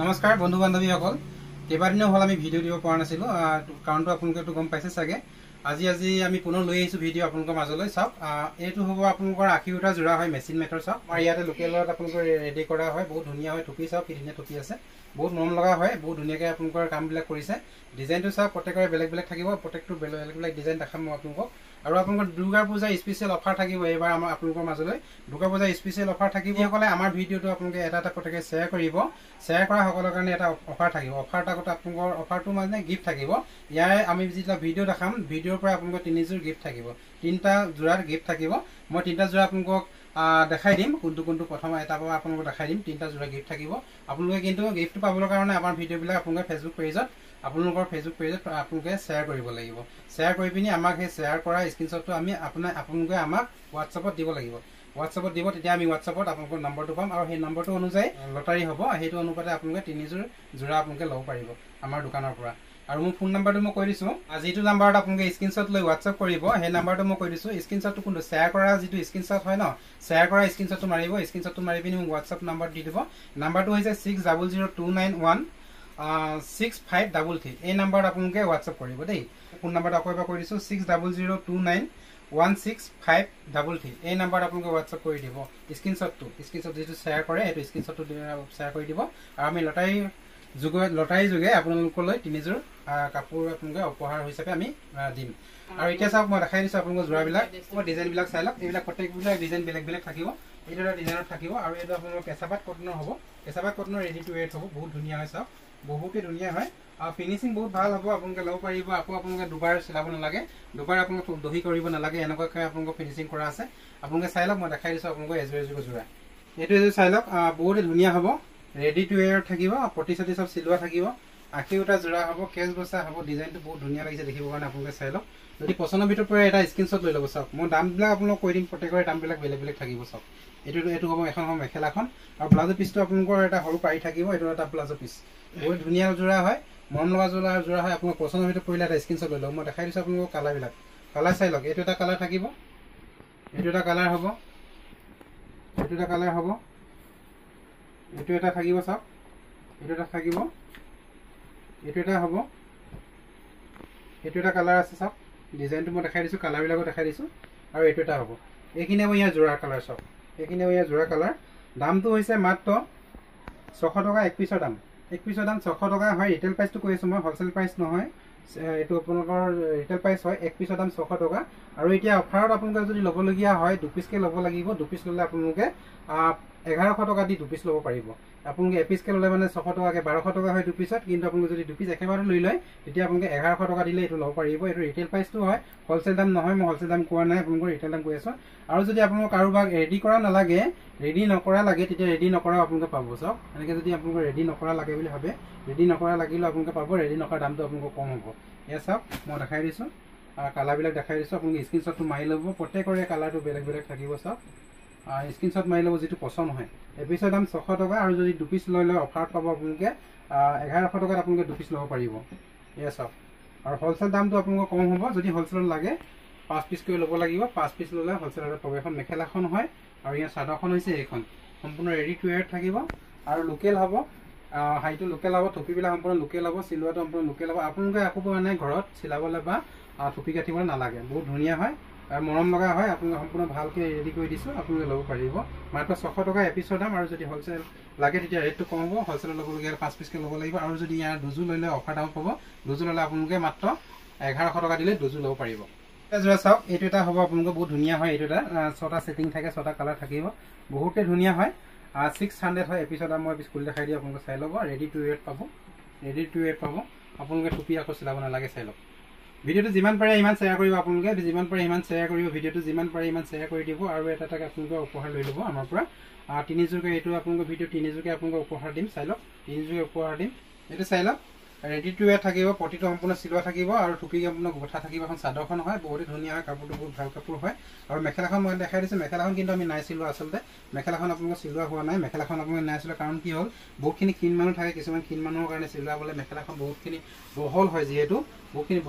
নমস্কাৰ বন্ধু বান্ধৱীসকল কেইবাদিনো হল আমি ভিডিঅ' দিব পৰা নাছিলো কাৰণটো আপোনালোকে গম পাইছে চাগে আজি আমি পুনৰ লৈ আহিছো ভিডিঅ' আপোনালোকৰ মাজলৈ চাওক এইটো হ'ব আপোনালোকৰ আশীটা জোৰা হয় মেচিন মেথৰ চাওক আৰু ইয়াতে লোকেলত আপোনালোকৰ ৰেডি কৰা হয় বহুত ধুনীয়া হয় টুপি চাওক কি ধুনীয়া টুপি আছে বহুত মৰম লগা হয় বহুত ধুনীয়াকৈ আপোনালোকৰ কামবিলাক কৰিছে ডিজাইনটো চাওক প্ৰত্যেকৰে বেলেগ বেলেগ থাকিব প্ৰত্যেকটো বেলেগ বেলেগ ডিজাইন দেখাম মই আপোনালোকক আৰু আপোনালোকৰ দুৰ্গা পূজা স্পেচিয়েল অফাৰ থাকিব এইবাৰ আমাৰ আপোনালোকৰ মাজলৈ দুৰ্গা পূজা স্পেচিয়েল অফাৰ থাকিব যিসকলে আমাৰ ভিডিঅ'টো আপোনালোকে এটা প্ৰত্যেকে শ্বেয়াৰ কৰিব শ্বেয়াৰ কৰা সকলৰ কাৰণে এটা অফাৰ থাকিব অফাৰটা আগতে আপোনালোকৰ অফাৰটো মানে গিফ্ট থাকিব ইয়াৰে আমি যেতিয়া ভিডিঅ' দেখাম ভিডিঅ'ৰ পৰা আপোনালোকৰ 3যোৰ গিফ্ট থাকিব 3টা জোৰাৰ গিফ্ট থাকিব মই 3টা জোৰা আপোনালোকক দেখাই দিম কোনটো প্ৰথম এটা পৰা আপোনালোকক দেখাই দিম 3টা জোৰা গিফ্ট থাকিব আপোনালোকে কিন্তু গিফ্টটো পাবলৈ কাৰণে আমাৰ ভিডিঅ'বিলাক আপোনালোকৰ ফেচবুক পেজত আপোনালোকৰ ফেচবুক পেজত আপোনালোকে শ্বেয়াৰ কৰিব লাগিব শ্বেয়াৰ কৰি পিনি আমাক সেই শ্বেয়াৰ কৰা স্ক্ৰীনশ্বটটো আমি আপোনালোকে আমাক হোৱাটছআপত দিব লাগিব হোৱাটছআপত দিব তেতিয়া আমি হোৱাটছআপত আপোনালোকৰ নম্বৰটো পাম আৰু সেই নম্বৰটো অনুযায়ী লটাৰী হ'ব সেইটো অনুপাতে আপোনালোকে 3যোৰ জোৰা আপোনালোকে ল'ব পাৰিব আমাৰ দোকানৰ পৰা আৰু মোৰ ফোন নাম্বাৰটো মই কৈ দিছোঁ যিটো নাম্বাৰত আপোনালোকে স্ক্ৰীনশ্বট লৈ হোৱাটছআপ কৰিব সেই নাম্বাৰটো মই কৈ দিছোঁ স্ক্ৰীনশ্বটটো কোনটো শ্বেয়াৰ কৰা যিটো স্ক্ৰীনশ্বট হয় ন শ্বেয়াৰ কৰা স্ক্ৰীনশ্বটটো মাৰিব স্ক্ৰীনশ্বটটো মাৰি পিনি মোক হোৱাটছআপ নাম্বাৰ দি দিব নাম্বাৰটো হৈছে 6002916533 এই নাম্বাৰত আপোনালোকে হোৱাটছআপ কৰিব দেই ফোন নাম্বাৰটো আকৌ এবাৰ কৈ দিছোঁ 6002916533 এই নাম্বাৰত আপোনালোকে হোৱাটছআপ কৰি দিব স্ক্ৰীনশ্বট যিটো শ্বেয়াৰ কৰে সেইটো স্ক্ৰীনশ্বটটো শ্বেয়াৰ কৰি দিব আৰু আমি লটাৰী যোগে আপোনালোকলৈ 3যোৰ কাপোৰ আপোনালোকে উপহাৰ হিচাপে আমি দিম আৰু এতিয়া চাওক মই দেখাই দিছোঁ আপোনালোকৰ জোৰাবিলাক মই ডিজাইনবিলাক চাই লওক এইবিলাক প্ৰত্যেকবিলাক ডিজাইন বেলেগ বেলেগ থাকিব এইটো এটা ডিজাইনত থাকিব আৰু এইটো আপোনালোকৰ কেঁচাপাত কটনৰ হ'ব কেঁচাপাত কটনৰ ৰেডি টু ৱেৰ হ'ব বহুত ধুনীয়া হয় চাওক বহুতেই ধুনীয়া হয় আৰু ফিনিচিং বহুত ভাল হ'ব আপোনালোকে ল'ব পাৰিব আকৌ আপোনালোকে দুবাৰ চিলাব নালাগে দুবাৰ আপোনালোকে দহি কৰিব নালাগে এনেকুৱাকৈ আপোনালোকৰ ফিনিচিং কৰা আছে আপোনালোকে চাই লওক মই দেখাই দিছোঁ আপোনালোকৰ এযোৰ জোৰা এইটো চাই লওক বহুতেই ধুনীয়া হ'ব ৰেডি টু ৱেৰ থাকিব পটি চব চিলোৱা থাকিব 80টা জোৰা হ'ব কেচ বচা হ'ব ডিজাইনটো বহুত ধুনীয়া লাগিছে দেখিবৰ কাৰণে আপোনালোকে চাই লওক যদি পচন্দৰ ভিতৰৰ পৰা এটা স্ক্ৰীনশ্বট লৈ ল'ব চাওক মই দামবিলাক আপোনালোকক কৈ দিম প্ৰত্যেকৰে দামবিলাক বেলেগ বেলেগ থাকিব চাওক এইটো হ'ব এখন হ'ব মেখেলাখন আৰু ব্লাউজৰ পিচটো আপোনালোকৰ এটা সৰু পাৰি থাকিব এইটো এটা ব্লাউজৰ পিচ বহুত ধুনীয়া জোৰা হয় মৰম লগা জোৰা হয় আপোনালোকৰ পচন্দৰ ভিতৰত পৰিলে এটা স্ক্ৰীনশ্বট লৈ লওক মই দেখাই দিছোঁ আপোনালোকৰ কালাৰবিলাক কালাৰ চাই লওক এইটো এটা কালাৰ থাকিব এইটো এটা কালাৰ হ'ব এইটো এটা কালাৰ হ'ব এইটো এটা থাকিব চাওক এইটো এটা থাকিব এইটো এটা হ'ব এইটো এটা কালাৰ আছে চাওক ডিজাইনটো মই দেখাই দিছোঁ কালাৰবিলাকো দেখাই দিছোঁ আৰু এইটো এটা হ'ব এইখিনি হ'ব ইয়াৰ জোৰা কালাৰ চাওক এইখিনি হ'ব ইয়াৰ জোৰা কালাৰ দামটো হৈছে মাত্ৰ 600 টকা এক পিছৰ দাম 600 টকা হয় ৰিটেইল প্ৰাইচটো কৈ আছোঁ মই হ'লচেল প্ৰাইচ নহয় এইটো আপোনালোকৰ ৰিটেইল প্ৰাইচ হয় এক পিছৰ দাম 600 টকা আৰু এতিয়া অফাৰত আপোনালোকে যদি ল'বলগীয়া হয় 2 পিচকৈ ল'ব লাগিব 2 পিচ ল'লে আপোনালোকে 1100 টকা দি 2 পিচ ল'ব পাৰিব আপোনালোকে এপিচকৈ ল'লে মানে 600 টকাকৈ 1200 টকা হয় 2 পিচত কিন্তু আপোনালোকে যদি 2 পিচ একেবাৰে লৈ লয় তেতিয়া আপোনালোকে 1100 টকা দিলে এইটো ল'ব পাৰিব এইটো ৰিটেইল প্ৰাইচটো হয় হ'লচেল দাম নহয় মই হ'লচেল দাম কোৱা নাই আপোনালোকৰ ৰিটেইল দাম কৈ আছোঁ আৰু যদি আপোনালোক কাৰোবাক ৰেডি কৰা নালাগে ৰেডি নকৰা লাগে তেতিয়া ৰেডি নকৰাও আপোনালোকে পাব চাওক এনেকৈ যদি আপোনালোকৰ ৰেডি নকৰা লাগে বুলি ভাবে ৰেডি নকৰা লাগিলেও আপোনালোকে পাব ৰেডি নকৰা দামটো আপোনালোকৰ কম হ'ব এয়া চাওক মই দেখাই দিছোঁ কালাৰবিলাক দেখাই দিছোঁ আপোনালোকে স্ক্ৰীনশ্বটটো মাৰি ল'ব প্ৰত্যেকৰে কালাৰটো বেলেগ বেলেগ থাকিব চাওক স্ক্ৰীনশ্বট মাৰি ল'ব যিটো পচন্দ হয় এপিচৰ দাম 600 টকা আৰু যদি 2 পিচ লৈ লয় অফাৰত পাব আপোনালোকে 1100 টকাত আপোনালোকে 2 পিচ ল'ব পাৰিব এয়া চাওক আৰু হ'লচেল দামটো আপোনালোকৰ কম হ'ব যদি হ'লচেলত লাগে 5 পিচকৈ ল'ব লাগিব 5 পিচ ল'লে হ'লচেলত পাব এখন মেখেলাখন হয় আৰু ইয়াৰ চাদৰখন হৈছে এইখন সম্পূৰ্ণ ৰেডি টু ৱেৰ থাকিব আৰু লোকেল হ'ব হাইটো লোকেল হ'ব টুপিবিলাক সম্পূৰ্ণ লোকেল হ'ব চিলোৱাটো সম্পূৰ্ণ লোকেল হ'ব আপোনালোকে আকৌ মানে ঘৰত চিলাবলৈ বা টুপি কাটিবলৈ নালাগে বহুত ধুনীয়া হয় আৰু মৰম লগা হয় আপোনালোকে সম্পূৰ্ণ ভালকৈ ৰেডি কৰি দিছোঁ আপোনালোকে ল'ব পাৰিব মাত্ৰ 600 টকা এপিচৰ দাম আৰু যদি হ'লচেল লাগে তেতিয়া ৰেটটো কম হ'ব হ'লচেলত ল'বলগীয়া 5 পিচকৈ ল'ব লাগিব আৰু যদি ইয়াৰ দুযোৰ লৈ লয় অফাৰ দাম পাব দুযোৰ ল'লে আপোনালোকে মাত্ৰ 1100 টকা দিলে দুযোৰ ল'ব পাৰিব এটা জোৰা চাওক এইটো এটা হ'ব আপোনালোকে বহুত ধুনীয়া হয় এইটো এটা 6টা ছেটিং থাকে 6টা কালাৰ থাকিব বহুতেই ধুনীয়া হয় 600 হয় এপিচৰ দাম মই এপিচ খুলি দেখাই দিওঁ আপোনালোকে চাই ল'ব ৰেডি টু ৱেৰ পাব আপোনালোকে টুপি আকৌ চিলাব নালাগে চাই লওক ভিডিঅ'টো যিমান পাৰে ইমান শ্বেয়াৰ কৰিব আপোনালোকে যিমান পাৰে ইমান শ্বেয়াৰ কৰিব ভিডিঅ'টো যিমান পাৰে ইমান শ্বেয়াৰ কৰি দিব আৰু এটা আপোনালোকে উপহাৰ লৈ ল'ব আমাৰ পৰা 3যোৰকৈ এইটো আপোনালোকৰ ভিডিঅ' 3যোৰকৈ আপোনালোকে উপহাৰ দিম চাই লওক 3যোৰকৈ উপহাৰ দিম এইটো চাই লওক ৰেডি টু ৱেৰ থাকিব, প্ৰতিটো সম্পূৰ্ণ চিলোৱা থাকিব আৰু টুপি সম্পূৰ্ণ গোঠা থাকিব। এখন চাদৰখন হয়, বহুতে ধুনীয়া হয়, কাপোৰটো বহুত ভাল কাপোৰ হয়। আৰু মেখেলাখন মই দেখাই দিছোঁ, মেখেলাখন কিন্তু আমি নাই চিলোৱা। আচলতে মেখেলাখন আপোনালোকৰ চিলোৱা হোৱা নাই, মেখেলাখন আপোনালোকে নাই চিলোৱা কাৰণ কি হ'ল, বহুতখিনি ক্ষীণ মানুহ থাকে, কিছুমান ক্ষীণ মানুহৰ কাৰণে চিলাবলৈ মেখেলাখন বহুতখিনি বহল হয়, যিহেতু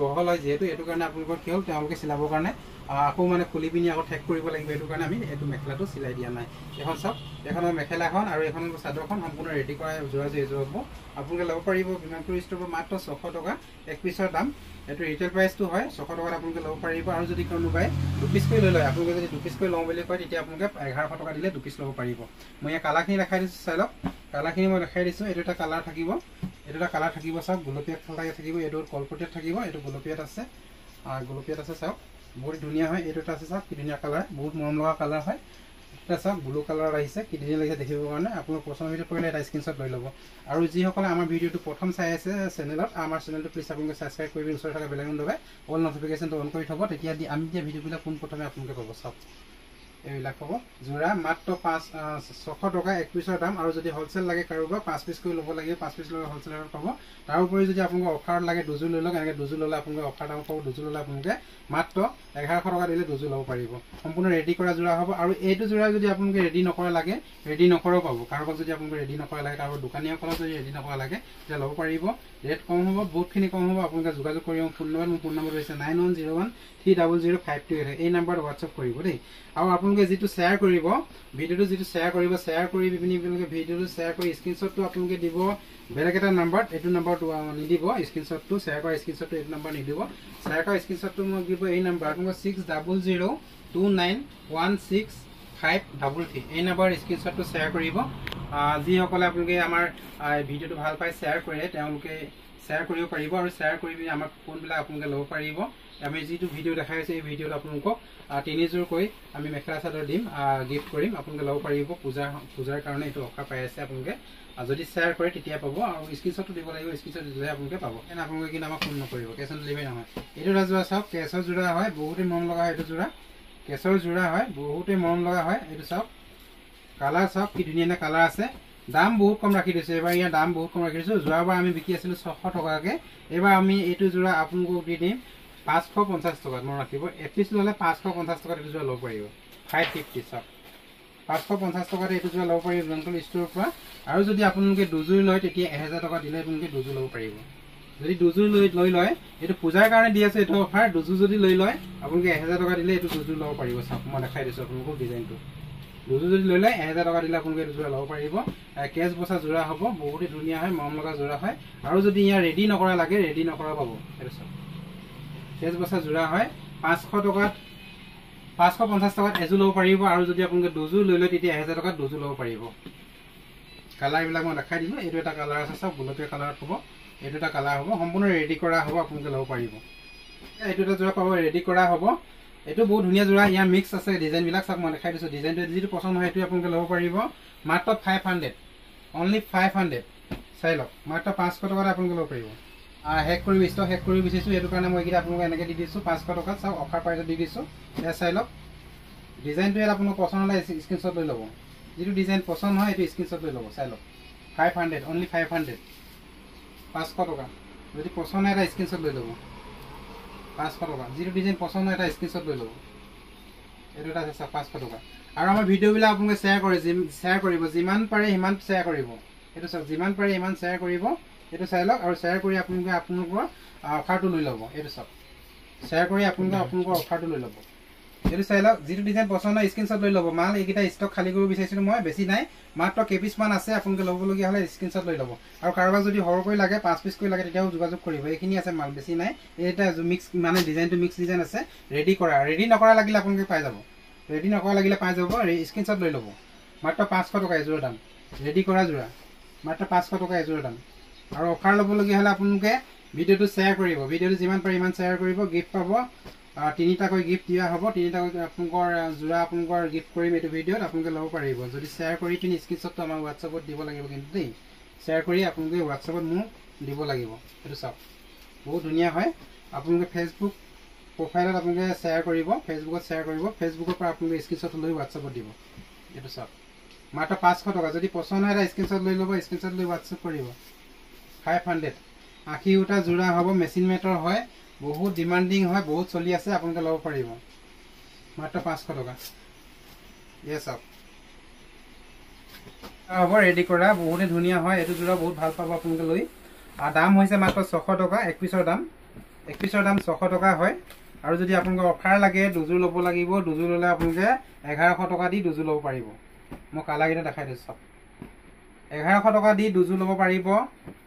এইটো কাৰণে আপোনালোকৰ কি হ'ল, তেওঁলোকে চিলাবৰ কাৰণে আকৌ মানে খুলি পিনি আকৌ ঠেক কৰিব লাগিব, এইটো কাৰণে আমি এইটো মেখেলাটো চিলাই দিয়া নাই। এখন চাওক, এখনৰ মেখেলাখন আৰু এখন চাদৰখন সম্পূৰ্ণ ৰেডি কৰা যোৰা এযোৰ হ'ব। আপোনালোকে ল'ব পাৰিব বিমানপুৰ ষ্ট'ৰৰ পৰা মাত্ৰ 600 টকা এক পিছৰ দাম। এইটো ৰিটেইল প্ৰাইচটো হয় 600 টকাত আপোনালোকে ল'ব পাৰিব। আৰু যদি কোনোবাই 2 পিচকৈ লৈ লয়, আপোনালোকে যদি 2 পিচকৈ লওঁ বুলি কয়, তেতিয়া আপোনালোকে 1100 টকা দিলে 2 পিচ ল'ব পাৰিব। মই ইয়াৰ কালাৰখিনি দেখাই দিছোঁ, চাই লওক। কালাৰখিনি মই দেখাই দিছোঁ। এইটো এটা কালাৰ থাকিব, চাওক, গোলপীয়া কালাৰ থাকিব, এইটো কলপতীয়াত থাকিব, এইটো গোলপীয়াত আছে, চাওক, বহুত ধুনীয়া হয়। এইটো এটা আছে, চাওক, কি ধুনীয়া কালাৰ, বহুত মৰম লগা কালাৰ হয়। এটা চাওক, ব্লু কালাৰ আহিছে, কি ধুনীয়া লাগিছে দেখিবৰ কাৰণে। আপোনালোক পচন্দ ভিডিঅ' কৰিলে এটা স্ক্ৰীনশ্বট লৈ ল'ব। আৰু যিসকলে আমাৰ ভিডিঅ'টো প্ৰথম চাই আছে চেনেলত, আমাৰ চেনেলটো প্লিজ আপোনালোকে ছাবস্ক্ৰাইব কৰি ওচৰত থকা বেল আইকনটো দবাই অল নটিফিকেশ্যনটো অন কৰি থ'ব, তেতিয়া আমি দিয়া ভিডিঅ'বিলাক পোনপ্ৰথমে আপোনালোকে পাব। চাওক, এইবিলাক পাব যোৰা মাত্ৰ 600 টকা এক পিছৰ দাম। আৰু যদি হ'লচেল লাগে কাৰোবাৰ 5 পিচ কৰি ল'ব লাগে, 5 পিচ ল'লে হ'লচেলত পাব। তাৰোপৰি যদি আপোনালোকে অফাৰত লাগে দুযোৰ লৈ লওক, এনেকৈ দুযোৰ ল'লে আপোনালোকে অফাৰ দাম পাব। দুযোৰ ল'লে আপোনালোকে মাত্ৰ 1100 টকা দিলে দুযোৰ ল'ব পাৰিব। সম্পূৰ্ণ ৰেডি কৰা যোৰা হ'ব। আৰু এইটো যোৰা যদি আপোনালোকে ৰেডি নকৰা লাগে, ৰেডি নকৰাও পাব। কাৰোবাক যদি আপোনালোকে ৰেডি নকৰা লাগে, কাৰোবাৰ দোকানীসকলক যদি ৰেডি নকৰা লাগে, তেতিয়া ল'ব পাৰিব। ৰেট কম হ'ব, বহুতখিনি কম হ'ব। আপোনালোকে যোগাযোগ কৰিব। মোৰ ফোন নম্বৰ হৈছে 9101300528। এই নাম্বাৰত হোৱাটছআপ কৰিব দেই। আৰু আপোনালোকে যিটো শ্বেয়াৰ কৰিব, ভিডিঅ'টো শ্বেয়াৰ কৰি পিনি আপোনালোকে ভিডিঅ'টো শ্বেয়াৰ কৰি স্ক্ৰীনশ্বটটো আপোনালোকে দিব বেলেগ এটা নাম্বাৰত। এইটো নাম্বাৰটো নিদিব, স্ক্ৰীনশ্বটটো শ্বেয়াৰ কৰা স্ক্ৰীনশ্বটটো এইটো নাম্বাৰ নিদিব। শ্বেয়াৰ কৰা স্ক্ৰীনশ্বটটো মোক দিব এই নাম্বাৰ, আপোনালোকৰ 6002926533। এই নাম্বাৰৰ স্ক্ৰীনশ্বটটো শ্বেয়াৰ কৰিব। যিসকলে আপোনালোকে আমাৰ ভিডিঅ'টো ভাল পাই শ্বেয়াৰ কৰে, তেওঁলোকে শ্বেয়াৰ কৰিব পাৰিব। আৰু শ্বেয়াৰ কৰি পিনি আমাৰ ফোনবিলাক আপোনালোকে ল'ব পাৰিব। আমি যিটো ভিডিঅ' দেখাই আছোঁ, এই ভিডিঅ'ত আপোনালোকক 3যোৰকৈ আমি মেখেলা চাদৰ দিম, গিফ্ট কৰিম। আপোনালোকে ল'ব পাৰিব। পূজাৰ কাৰণে এইটো অফাৰ পাই আছে আপোনালোকে। যদি শ্বেয়াৰ কৰে তেতিয়া পাব। আৰু স্ক্ৰীনশ্বটটো দিব লাগিব, স্ক্ৰীনশ্বট দিলে আপোনালোকে পাব। এনে আপোনালোকে কিন্তু আমাক ফোন নকৰিব, কেছ অন ডেলিভাৰী নহয়। এইটো এটা যোৰা চাওক, কেছৰ যোৰা হয়, বহুতেই মৰম লগা হয়। এইটো যোৰা কেছৰ যোৰা হয়, বহুতেই মৰম লগা হয়। এইটো চাওক, কালাৰ চাওক, কি ধুনীয়া ধুনীয়া কালাৰ আছে। দাম বহুত কম ৰাখি দিছোঁ এইবাৰ, ইয়াৰ দাম বহুত কম ৰাখি দিছোঁ। যোৱাবাৰ আমি বিকি আছিলোঁ 600 টকাকৈ, এইবাৰ আমি এইটো যোৰা আপোনালোকক দি দিম 550 টকাত। মনত ৰাখিব, এপিচ ল'লে 550 টকাত এইটো যোৰা ল'ব পাৰিব। 550 চাওক, 550 টকাত এইটো যোৰা ল'ব পাৰিব বিমানপুৰ ষ্ট'ৰৰ পৰা। আৰু যদি আপোনালোকে দুযোৰ লয়, তেতিয়া 1000 টকা দিলে আপোনালোকে দুযোৰ ল'ব পাৰিব। যদি দুযোৰ লৈ লয়, এইটো পূজাৰ কাৰণে দি আছে এইটো অফাৰ। দুযোৰ যদি লৈ লয়, আপোনালোকে 1000 টকা দিলে এইটো দুযোৰ ল'ব পাৰিব। চাওক, মই দেখাই দিছোঁ আপোনালোকক ডিজাইনটো। দুযোৰ যদি লৈ লয়, 1000 টকা দিলে আপোনালোকে এইটো যোৰা ল'ব পাৰিব। কেচ বচা যোৰা হ'ব, বহুতেই ধুনীয়া হয়, মৰম লগা যোৰা হয়। আৰু যদি ইয়াৰ ৰেডি নকৰা লাগে, ৰেডি নকৰা পাব। এইটো চাওক, কেচ বচা যোৰা হয়, 550 টকাত এযোৰ ল'ব পাৰিব। আৰু যদি আপোনালোকে দুযোৰ লৈ লয়, তেতিয়া 1000 টকাত দুযোৰ ল'ব পাৰিব। কালাৰবিলাক মই দেখাই দিলোঁ। এইটো এটা কালাৰ আছে, চাওক, গোলপীয়া কালাৰত হ'ব। এইটো এটা কালাৰ হ'ব, সম্পূৰ্ণ ৰেডি কৰা হ'ব, আপোনালোকে ল'ব পাৰিব। এইটো এটা যোৰা পাব, ৰেডি কৰা হ'ব। এইটো বহুত ধুনীয়া যোৰা, ইয়াৰ মিক্স আছে ডিজাইনবিলাক। চাওক, মই দেখাই দিছোঁ। ডিজাইনটো যিটো পচন্দ হয় সেইটোৱে আপোনালোকে ল'ব পাৰিব। মাত্ৰ 500, অনলি 500। চাই লওক, মাত্ৰ 500 টকাত আপোনালোকে ল'ব পাৰিব। ষ্টক শেষ কৰিব বিচাৰিছোঁ, সেইটো কাৰণে মই এইকেইটা আপোনালোকে এনেকৈ দি দিছোঁ 500 টকাত। চাওক, অফাৰ প্ৰাইজত দি দিছোঁ। এয়া চাই লওক, ডিজাইনটো ইয়াত আপোনালোক পচন্দ হ'লে স্ক্ৰীনশ্বট লৈ ল'ব। যিটো ডিজাইন পচন্দ হয় সেইটো স্ক্ৰীনশ্বট লৈ ল'ব। চাই লওক, 500, অনলি 500, 500 টকা। যদি পচন্দ হয় এটা স্ক্ৰীনশ্বট লৈ ল'ব, 500 টকা। যিটো ডিজাইন পচন্দ হয় এটা স্ক্ৰীনশ্বট লৈ ল'ব। এইটো এটা আছে 500 টকা। আৰু আমাৰ ভিডিঅ'বিলাক আপোনালোকে শ্বেয়াৰ কৰিব, যিমান পাৰে সিমান শ্বেয়াৰ কৰিব। এইটো চাওক, যিমান পাৰে সিমান শ্বেয়াৰ কৰিব। এইটো চাই লওক, আৰু শ্বেয়াৰ কৰি আপোনালোকে আপোনালোকৰ অফাৰটো লৈ ল'ব। এইটো চাওক, শ্বেয়াৰ কৰি আপোনালোকে আপোনালোকৰ অফাৰটো লৈ ল'ব। এইটো চাই লওক, যিটো ডিজাইন পচন্দ হয় স্ক্ৰীনশ্বট লৈ ল'ব। মাল এইকেইটা ষ্টক খালী কৰিব বিচাৰিছিলোঁ মই, বেছি নাই, মাত্ৰ কেইপিচমান আছে। আপোনালোকে ল'বলগীয়া হ'লে স্ক্ৰীনশ্বট লৈ ল'ব। আৰু কাৰোবাক যদি সৰহকৈ লাগে, 5 পিচকৈ লাগে, তেতিয়াও যোগাযোগ কৰিব। এইখিনি আছে মাল, বেছি নাই। এইটা মিক্স মানে ডিজাইনটো মিক্স ডিজাইন আছে, ৰেডি কৰা। ৰেডি নকৰা লাগিলে আপোনালোকে পাই যাব, স্ক্ৰীনশ্বট লৈ ল'ব। মাত্ৰ 500 টকা এযোৰৰ দাম, ৰেডি কৰা যোৰা, মাত্ৰ 500 টকা এযোৰৰ দাম। আৰু অফাৰ ল'বলগীয়া হ'লে আপোনালোকে ভিডিঅ'টো শ্বেয়াৰ কৰিব। ভিডিঅ'টো যিমান পাৰে ইমান শ্বেয়াৰ কৰিব। গিফ্ট পাব, 3টাকৈ গিফ্ট দিয়া হ'ব। 3টাকৈ আপোনালোকৰ যোৰা আপোনালোকৰ গিফ্ট কৰিম এইটো ভিডিঅ'ত, আপোনালোকে ল'ব পাৰিব। যদি শ্বেয়াৰ কৰি পিনি স্ক্ৰীনশ্বটটো আমাৰ হোৱাটছআপত দিব লাগিব কিন্তু দেই। শ্বেয়াৰ কৰি আপোনালোকে হোৱাটছআপত মোক দিব লাগিব। এইটো চাওক, বহুত ধুনীয়া হয়। আপোনালোকে ফেচবুক প্ৰফাইলত আপোনালোকে শ্বেয়াৰ কৰিব, ফেচবুকৰ পৰা আপোনালোকে স্ক্ৰীনশ্বট লৈ হোৱাটছআপত দিব। এইটো চাওক, মাত্ৰ 500 টকা। যদি পচন্দ হয় এটা স্ক্ৰীনশ্বট লৈ ল'ব, স্ক্ৰীনশ্বট লৈ হোৱাটছআপ কৰিব। 500, 80টা জোড়া হ'ব মেচিন মেটৰ হয় বহুত ডিমান্ডিং হয় বহুত চলি আছে আপোনালোকে ল'ব পাৰিব মাত্ৰ 500 টকা ইয়েছ আপ হ'ব ৰেডি কৰা বহুত ধুনীয়া হয় এটো জোড়া বহুত ভাল পাব আপোনালোকে লৈ আৰু দাম হৈছে মাত্ৰ 600 টকা এক পিছৰ দাম 600 টকা হয় আৰু যদি আপোনালোকে অফাৰ লাগে দুজোৰ ল'ব লাগিব দুজোৰ ল'লে আপোনালোকে 1100 টকা দি দুজোৰ ল'ব পাৰিব মই কালাৰকেইটা দেখাই দিছোঁ 1100 টকা দি দুজোৰ ল'ব পাৰিব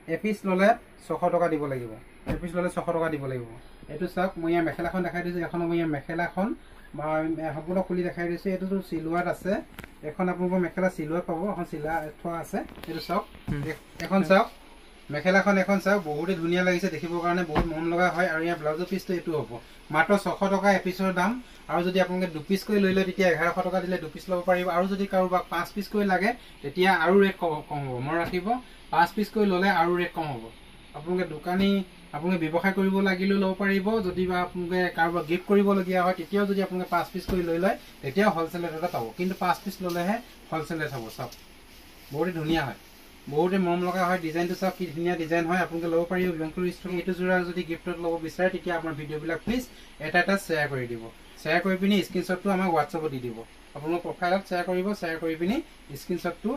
এপিস ল'লে 600 টকা দিব লাগিব এপিস ল'লে 600 টকা দিব লাগিব এটো চাওক মই ইয়া মেখেলাখন দেখাই দিছোঁ এখন মই ইয়া মেখেলাখন বা সম্পূৰ্ণ খুলি দেখাই দিছোঁ এটো সিলুৱাত আছে এখন আপোনালোকৰ মেখেলা সিলুৱাত পাব এখন সিলা থোৱা আছে এটো চাওক এখন চাওক মেখেলাখন এখন চাওক বহুত ধুনীয়া লাগিছে দেখিবৰ কাৰণে বহুত মন লগা হয় আৰু ইয়া ব্লাউজৰ পিছটো এটো হ'ব মাত্ৰ 600 টকা এপিসৰ দাম আৰু যদি আপোনালোকে দু পিস কৰি লৈ লয় তেতিয়া 1100 টকা দিলে দু পিস ল'ব পাৰিব আৰু যদি কাৰোবাক 5 পিস কৰি লাগে তেতিয়া আৰু ৰেট কম হ'ব মই ৰাখিব 5 পিস কৰি ল'লে আৰু ৰেট কম হ'ব আপোনালোকে দোকানী আপোনালোকে ব্যৱসায় কৰিব লাগিলে ল'ব পাৰিব যদি বা আপোনালোকে কাৰোবাক গিফট কৰিবলগীয়া হয় তেতিয়াও যদি আপোনালোকে 5 পিস কৰি লৈ লয় তেতিয়াও হোলসেল ৰেটত পাব কিন্তু 5 পিস ল'লেহে হোলসেল ৰেট হ'ব সব বহুত ধুনীয়া হয় বহুত মৰম লগা হয় ডিজাইনটো সব কি ধুনীয়া ডিজাইন হয় আপোনালোকে ল'ব পাৰিব বিয়ংকুৰ ষ্টক এটো জোৰা যদি গিফটত ল'ব বিচাৰে তেতিয়া আপোনাৰ ভিডিঅ'বিলাক প্লিজ এটা শ্বেয়াৰ কৰি দিব শ্বেয়াৰ কৰি পিনি স্ক্ৰিনশ্বটটো আমাক WhatsAppত দি দিব আপোনালোকৰ প্ৰফাইলত শ্বেয়াৰ কৰিব শ্বেয়াৰ কৰি পিনি স্ক্ৰিনশ্বটটো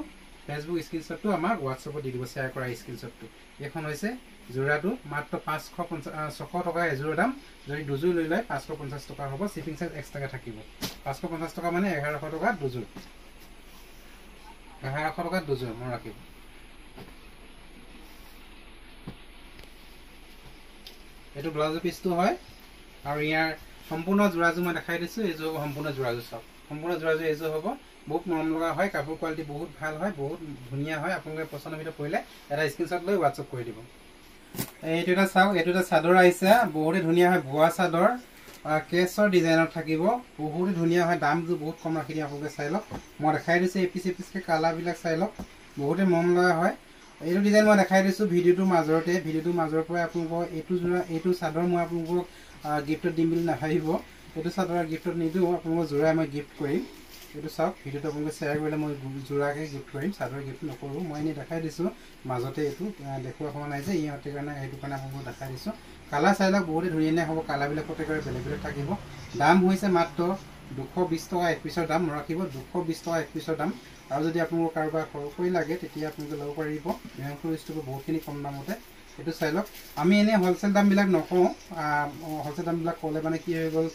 ফেসবুক স্ক্ৰিনশ্বটটো আমাক WhatsAppত দি দিব শ্বেয়াৰ কৰা স্ক্ৰিনশ্বটটো এখন হৈছে জোৰাটো মাত্ৰ 600 টকা এজোৰ দাম যদি দুজোৰ লৈ লয় 550 টকা হ'ব শিপিং চাৰ্জ এক্সট্ৰাকে থাকিব 550 টকা মানে 1100 টকা দুজোৰ 1100 টকা দুজোৰ মই ৰাখিব এটো ব্লাউজৰ পিছটো হয় আৰু ইয়াৰ সম্পূৰ্ণ জোৰাজু মই দেখাই দিছো এজো সম্পূৰ্ণ জোৰাজু সব সম্পূৰ্ণ জোৰাজু এজো হ'ব বহুত মৰম লগা হয় কাপোৰ কোৱালিটি বহুত ভাল হয় বহুত ধুনীয়া হয় আপোনালোকে পছন্দ ভিডিঅ' কৰিলে এটা স্ক্ৰিনশ্বট লৈ WhatsApp কৰি দিব এইটো এটা চাওক এইটো এটা চাদৰ আহিছে বহুত ধুনীয়া হয় বুৱা চাদৰ কেছৰ ডিজাইনত থাকিব বহুত ধুনীয়া হয় দামটো বহুত কম ৰাখি দিয়া আপোনালোকে চাই লওক মই দেখাই দিছো এপিসকে কালাৰ বিলাক চাই লওক বহুত মৰম লগা হয় এইটো ডিজাইন মই দেখাই দিছো ভিডিঅ'টোৰ মাজৰ পৰা আপোনালোকক এইটো চাদৰ মই আপোনালোকক গিফটত দিম বুলি নাভাবিব এইটো চাদৰ গিফটত নিদিও আপোনালোকক জোৰা মই গিফট কৰিম এইটো চাওক ভিডিঅ'টো আপোনালোকে শ্বেয়াৰ কৰিলে মই জোৰাকে গিফট কৰিম চাদৰ গিফট নকৰোঁ মই এনে দেখাই দিছো মাজতে এইটো দেখুৱা হোৱা নাই যে ইহঁতে কাৰণে এইটো কাৰণে আপোনালোকক দেখাই দিছো কালাৰ চাই লওক বহুত ধুনীয়া হ'ব কালাৰবিলাক প্ৰত্যেকৰে বেলেগ বেলেগ থাকিব দাম হৈছে মাত্ৰ 220 টকা এক পিছৰ দাম ৰাখিব 220 টকা এক পিছৰ দাম আৰু যদি আপোনালোকৰ কাৰোবাৰ সৰুকৈ লাগে তেতিয়া আপোনালোকে ল'ব পাৰিব বিয়ংকুৰ ষ্টকত বহুতখিনি কম দামতে এটো চাই লওক আমি এনে হোলসেল দামবিলাক নকওঁ হোলসেল দামবিলাক ক'লে মানে কি হৈ গ'ল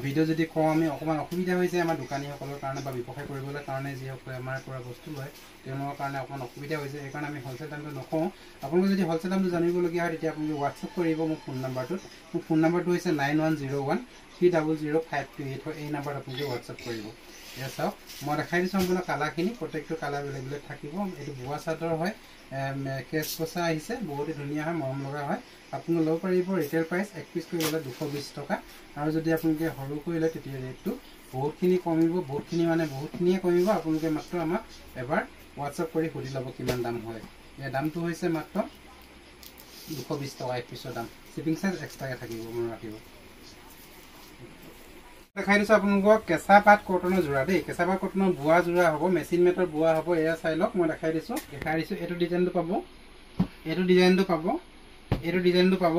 ভিডিঅ' যদি কওঁ আমি অকণমান অসুবিধা হৈ যায় আমাৰ দোকানীসকলৰ কাৰণে বা ব্যৱসায় কৰিবলৈ কাৰণে যিসকলে আমাৰ পৰা বস্তু লয় তেওঁলোকৰ কাৰণে অকণমান অসুবিধা হৈছে সেইকাৰণে আমি হোলসেল দামটো নকওঁ আপোনালোকে যদি হোলসেল দামটো জানিবলগীয়া হয় তেতিয়া আপোনালোকে WhatsApp কৰিব মোৰ ফোন নাম্বাৰটোত মোৰ ফোন নাম্বাৰটো হৈছে 9101300528 এই নাম্বাৰত আপোনালোকে WhatsApp কৰিব এয়া চাওক মই দেখাই দিছোঁ সম্পূৰ্ণ কালাৰখিনি প্ৰত্যেকটো কালাৰ বেলেগ বেলেগ থাকিব এইটো বুৱা চাদৰ হয় কেছ বচা আহিছে বহুত ধুনীয়া হয় মৰম লগা হয় আপোনালোকে ল'ব পাৰিব ৰিটেল প্ৰাইচ এক পিস কৰি ল'লে 220 টকা আৰু যদি আপোনালোকে সৰু কৰি লয় তেতিয়া ৰেটটো বহুতখিনি কমিব বহুতখিনিয়ে কমিব আপোনালোকে মাত্ৰ আমাক এবাৰ WhatsApp কৰি সুধি ল'ব কিমান দাম হয় ইয়াৰ দামটো হৈছে মাত্ৰ 220 টকা এক পিছৰ দাম শিপিং চাৰ্জ এক্সট্ৰাকে থাকিব মনত ৰাখিব দেখাই দিছো আপোনালোকক কেঁচা পাট কটনৰ জোৰা দেই কেঁচা পাট কটনৰ বুৱা জোৰা হ'ব মেচিন মেটৰ বুৱা হ'ব এয়া চাই লওক মই দেখাই দিছো এইটো ডিজাইনটো পাব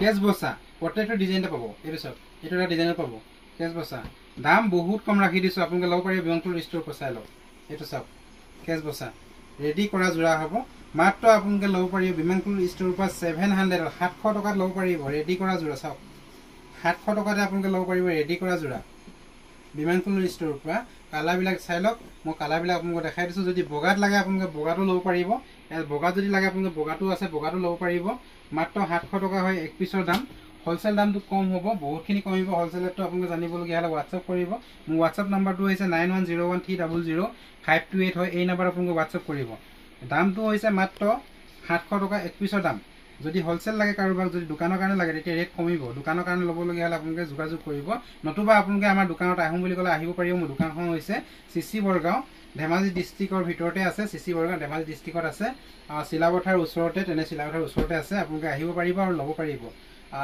কেছ বসা প্ৰত্যেকটো ডিজাইনটো পাব এইটো চাওক এইটো এটা ডিজাইন পাব কেছ বসা দাম বহুত কম ৰাখি দিছো আপোনালোকে ল'ব পাৰিব বিয়ংকুৰ ষ্টৰ পচাই লওক এইটো চাওক কেছ বসা ৰেডি কৰা জোৰা হ'ব মাত্ৰ আপোনালোকে ল'ব পাৰিব বিয়ংকুৰ ষ্টৰৰ পৰা 700 টকাত ল'ব পাৰিব ৰেডি কৰা জোৰা চাওক 700 টকাতে আপোনালোকে ল'ব পাৰিব ৰেডি কৰা জোৰা বিমানকুল ষ্টৰৰ পৰা কালাৰবিলাক চাই লওক মই কালাৰবিলাক আপোনালোকক দেখাই দিছোঁ যদি বগাত লাগে আপোনালোকে বগাটো ল'ব পাৰিব বগা যদি লাগে আপোনালোকে বগাটো আছে বগাটো ল'ব পাৰিব মাত্ৰ 700 টকা হয় এক পিছৰ দাম হোলসেল দামটো কম হ'ব বহুতখিনি কমিব হোলসেলটো আপোনালোকে জানিবলগীয়া হ'লে WhatsApp কৰিব মোৰ WhatsApp নাম্বাৰটো হৈছে 9101300528 হয় এই নাম্বাৰত আপোনালোকে WhatsApp কৰিব দামটো হৈছে মাত্ৰ 700 টকা এক পিছৰ দাম যদি হোলসেল লাগে কাৰোবাক যদি দোকানৰ কাৰণে লাগে তেতিয়া ৰেট কমিব দোকানৰ কাৰণে ল'বলগীয়া হ'লে আপোনালোকে যোগাযোগ কৰিব নতুবা আপোনালোকে আমাৰ দোকানত আহিম বুলি ক'লে আহিব পাৰিব মোৰ দোকানখন হৈছে চিচি বৰগাঁও ধেমাজি ডিস্ট্ৰিক্টৰ ভিতৰতে আছে চিচি বৰগাঁও ধেমাজি ডিস্ট্ৰিক্টত আছে শিলাবথাৰ ওচৰতে শিলাবথাৰ ওচৰতে আছে আপোনালোকে আহিব পাৰিব আৰু ল'ব পাৰিব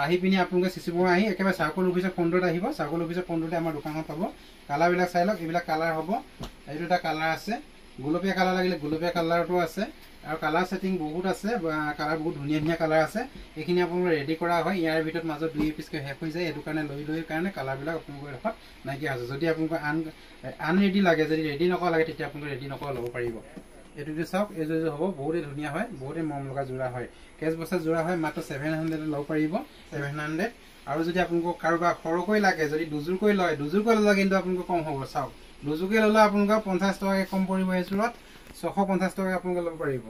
আহি পিনি আপোনালোকে চিচি বৰগাঁও আহি একেবাৰে চাৰ্কল অফিচৰ ফ্ৰণ্টত আহিব চাৰ্কল অফিচৰ ফ্ৰণ্টতে আমাৰ দোকানখন পাব কালাৰবিলাক চাই লওক এইবিলাক কালাৰ হ'ব এইটো এটা কালাৰ আছে গুলপীয়া কালাৰ লাগিলে গুলপীয়া কালাৰটো আছে আৰু কালাৰ সেটিং বহুত আছে, কালাৰ বহুত ধুনীয়া ধুনীয়া কালাৰ আছে। এইখিনি আপোনালোকে ৰেডি কৰা হয়, ইয়াৰ ভিতৰত মাজত 2 পিচকৈ শেষ হৈ যায়। এইটো কাৰণে লৈ কাৰণে কালাৰবিলাক আপোনালোকৰ এডোখৰত নাইকিয়া হৈছে। যদি আপোনালোকৰ আনৰেডি লাগে, যদি ৰেডি নকৰা লাগে, তেতিয়া আপোনালোকে ৰেডি নকৰা ল'ব পাৰিব। এইটো চাওক, এইযোৰ হ'ব বহুতেই ধুনীয়া হয়, বহুতেই মৰম লগা যোৰা হয়। কেচ বছৰ যোৰা হয়, মাত্ৰ 700 ল'ব পাৰিব, 700। আৰু যদি আপোনালোকক কাৰোবাক সৰহকৈ লাগে, যদি দুযোৰকৈ লয়, দুযোৰকৈ ল'লে কিন্তু আপোনালোকৰ কম হ'ব। চাওক, দুযোৰকৈ ল'লে আপোনালোকৰ 50 টকাকৈ কম পৰিব। এইযোৰত 650 টকা আপোনালোকে ল'ব পাৰিব।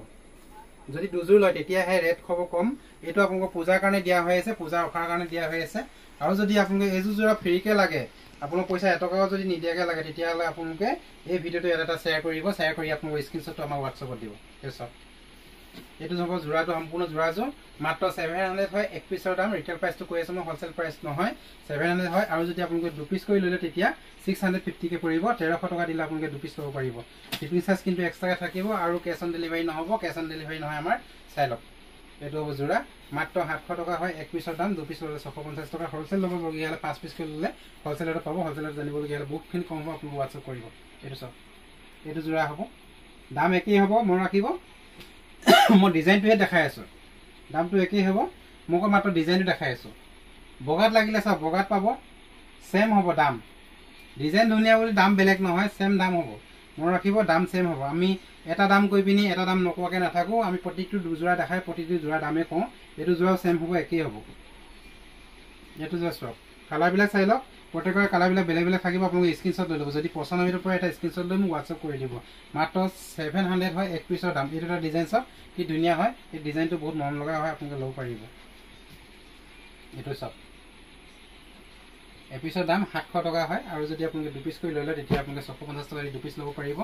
যদি দুযোৰ লয় তেতিয়াহে ৰেট হ'ব কম। এইটো আপোনালোকৰ পূজাৰ কাৰণে দিয়া হৈ আছে, পূজাৰ অফাৰ কাৰণে দিয়া হৈ আছে। আৰু যদি আপোনালোকে এইযোৰ যোৰা ফ্ৰীকৈ লাগে, আপোনালোক পইচা এটকাও যদি নিদিয়াকৈ লাগে, তেতিয়াহ'লে আপোনালোকে এই ভিডিঅ'টো এটা শ্বেয়াৰ কৰিব, শ্বেয়াৰ কৰি আপোনালোকৰ স্ক্ৰীনশ্বটটো আমাৰ হোৱাটছআপত দিব। চাওক, এইটো হ'ব যোৰাটো, সম্পূৰ্ণ যোৰাযোৰ মাত্ৰ 700 হয়। 1 পিচৰ দাম ৰিটেল প্ৰাইচটো কৈ আছোঁ মই, হ'লচেল প্ৰাইচ নহয়, 700 হয়। আৰু যদি আপোনালোকে 2 পিচ কৰি ল'লে তেতিয়া 650কৈ পৰিব। 1300 টকা দিলে আপোনালোকে 2 পিচ ল'ব পাৰিব। শ্বিপিং চাৰ্জ কিন্তু এক্সট্ৰাকৈ থাকিব, আৰু কেছ অন ডেলিভাৰী নহ'ব। কেছ অন ডেলিভাৰী নহয় আমাৰ। চাই লওক, এইটো হ'ব যোৰা মাত্ৰ 700 টকা হয়। 1 পিচৰ দাম, 2 পিচ ল'লে 650 টকা। হ'লচেল ল'বলগীয়া হ'লে 5 পিচকৈ ল'লে হ'লচেলতে পাব। হ'লচেলত জানিবলগীয়া হ'লে বহুতখিনি কম হ'ব, আপোনালোকে হোৱাটছআপ কৰিব। এইটো চাওক, এইটো যোৰা হ'ব, দাম একেই হ'ব, মনত ৰাখিব। মই ডিজাইনটোহে দেখাই আছোঁ, দামটো একেই হ'ব, মই মাত্ৰ ডিজাইনটো দেখাই আছোঁ। বগাত লাগিলে চাওক, বগাত পাব, ছেম হ'ব দাম। ডিজাইন ধুনীয়া বুলি দাম বেলেগ নহয়, ছেম দাম হ'ব, মনত ৰাখিব, দাম ছেম হ'ব। আমি এটা দাম কৈ পিনি এটা দাম নোকোৱাকৈ নাথাকোঁ। আমি প্ৰতিটো যোৰা দেখাই প্ৰতিটো যোৰা দামেই কওঁ। এইটো যোৰাও ছেম হ'ব, একেই হ'ব। এইটো যোৰা চাওক, কালাৰবিলাক চাই লওক, প্ৰত্যেকৰে কালাৰবিলাক বেলেগ বেলেগ থাকিব। আপোনালোকে স্ক্ৰীনশ্বট লৈ ল'ব। যদি পচন্দ হয় পৰা এটা স্ক্ৰীনশ্বট লৈ মোক হোৱাটছআপ কৰি দিব। মাত্ৰ 700 হয় 1 পিচৰ দাম। এইটো এটা ডিজাইন চাওক, কি ধুনীয়া হয়। এই ডিজাইনটো বহুত মৰম লগা হয়, আপোনালোকে ল'ব পাৰিব। এইটো চাওক, 1 পিচৰ দাম 700 টকা হয়। আৰু যদি আপোনালোকে 2 পিচ কৰি লৈ লয়, তেতিয়া আপোনালোকে 650 টকা দি 2 পিচ ল'ব পাৰিব।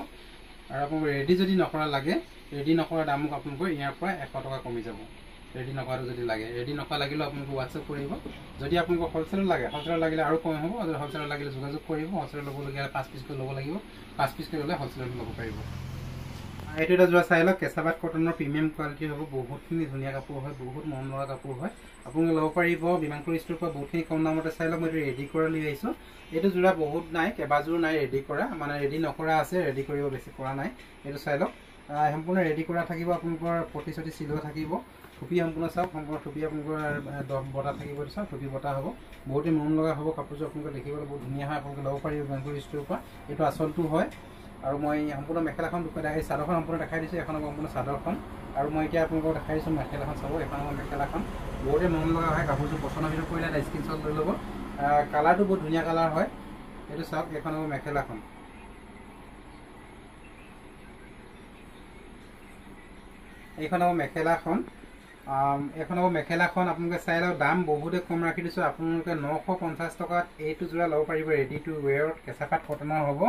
আৰু আপোনালোকে ৰেডি যদি নকৰা লাগে, ৰেডি নকৰা দামো আপোনালোকৰ ইয়াৰ পৰা 100 টকা কমি যাব। ৰেডি নকৰাটো যদি লাগে, ৰেডি নকৰা লাগিলেও আপোনালোকে হোৱাটছআপ কৰিব। যদি আপোনালোকক হ'লচেলত লাগে, হ'লচেলত লাগিলে আৰু কম হ'ব। যদি হ'লচেলত লাগিলে যোগাযোগ কৰিব। হ'লচেলত ল'বলগীয়া হ'লে 5 পিচকৈ ল'ব লাগিব, 5 পিচকৈ ল'লে হ'লচেলত ল'ব পাৰিব। এইটো এটা যোৰা চাই লওক, কেঁচাপাত কটনৰ প্ৰিমিয়াম কোৱালিটিৰ হ'ব, বহুতখিনি ধুনীয়া কাপোৰ হয়, বহুত মৰম লগা কাপোৰ হয়। আপোনালোকে ল'ব পাৰিব বিমানপুৰ ষ্ট'ৰৰ পৰা বহুতখিনি কম দামতে। চাই লওক, মই এইটো ৰেডি কৰা লৈ আহিছোঁ। এইটো যোৰা বহুত নাই, কেইবাযোৰ নাই ৰেডি কৰা, মানে ৰেডি নকৰা আছে, ৰেডি কৰিব বেছি কৰা নাই। এইটো চাই লওক, সম্পূৰ্ণ ৰেডি কৰা থাকিব। আপোনালোকৰ পটি চটি চিলোৱা থাকিব। টুপি সম্পূৰ্ণ চাওক, সম্পূৰ্ণ টুপি আপোনালোকৰ বটা থাকিব। এইটো চাওক, টুপি বটা হ'ব, বহুতেই মৰম লগা হ'ব। কাপোৰযোৰ আপোনালোকে দেখিবলৈ বহুত ধুনীয়া হয়, আপোনালোকে ল'ব পাৰিব বিমানপুৰ ষ্ট'ৰৰ পৰা। এইটো আচলটো হয়। আৰু মই সম্পূৰ্ণ মেখেলাখন এই চাদৰখন সম্পূৰ্ণ দেখাই দিছোঁ। এখন হ'ব সম্পূৰ্ণ চাদৰখন, আৰু মই এতিয়া আপোনালোকক দেখাই দিছোঁ মেখেলাখন। চাব, এখন হ'ব মেখেলাখন, বহুতেই মৰম লগা হয়। কাপোৰযোৰ পচন্দৰ ভিতৰত কৰিলে এটা স্ক্ৰীনশ্বট লৈ ল'ব। কালাৰটো বহুত ধুনীয়া কালাৰ হয়। এইটো চাওক, এখন হ'ব মেখেলাখন, এইখন হ'ব মেখেলাখন। এখন হ'ব মেখেলাখন। আপোনালোকে চাই লওক, দাম বহুতেই কম ৰাখি দিছোঁ। আপোনালোকে 950 টকাত এইটো যোৰা ল'ব পাৰিব। ৰেডি টু ৱেৰত কেঁচাপাত কটনৰ হ'ব।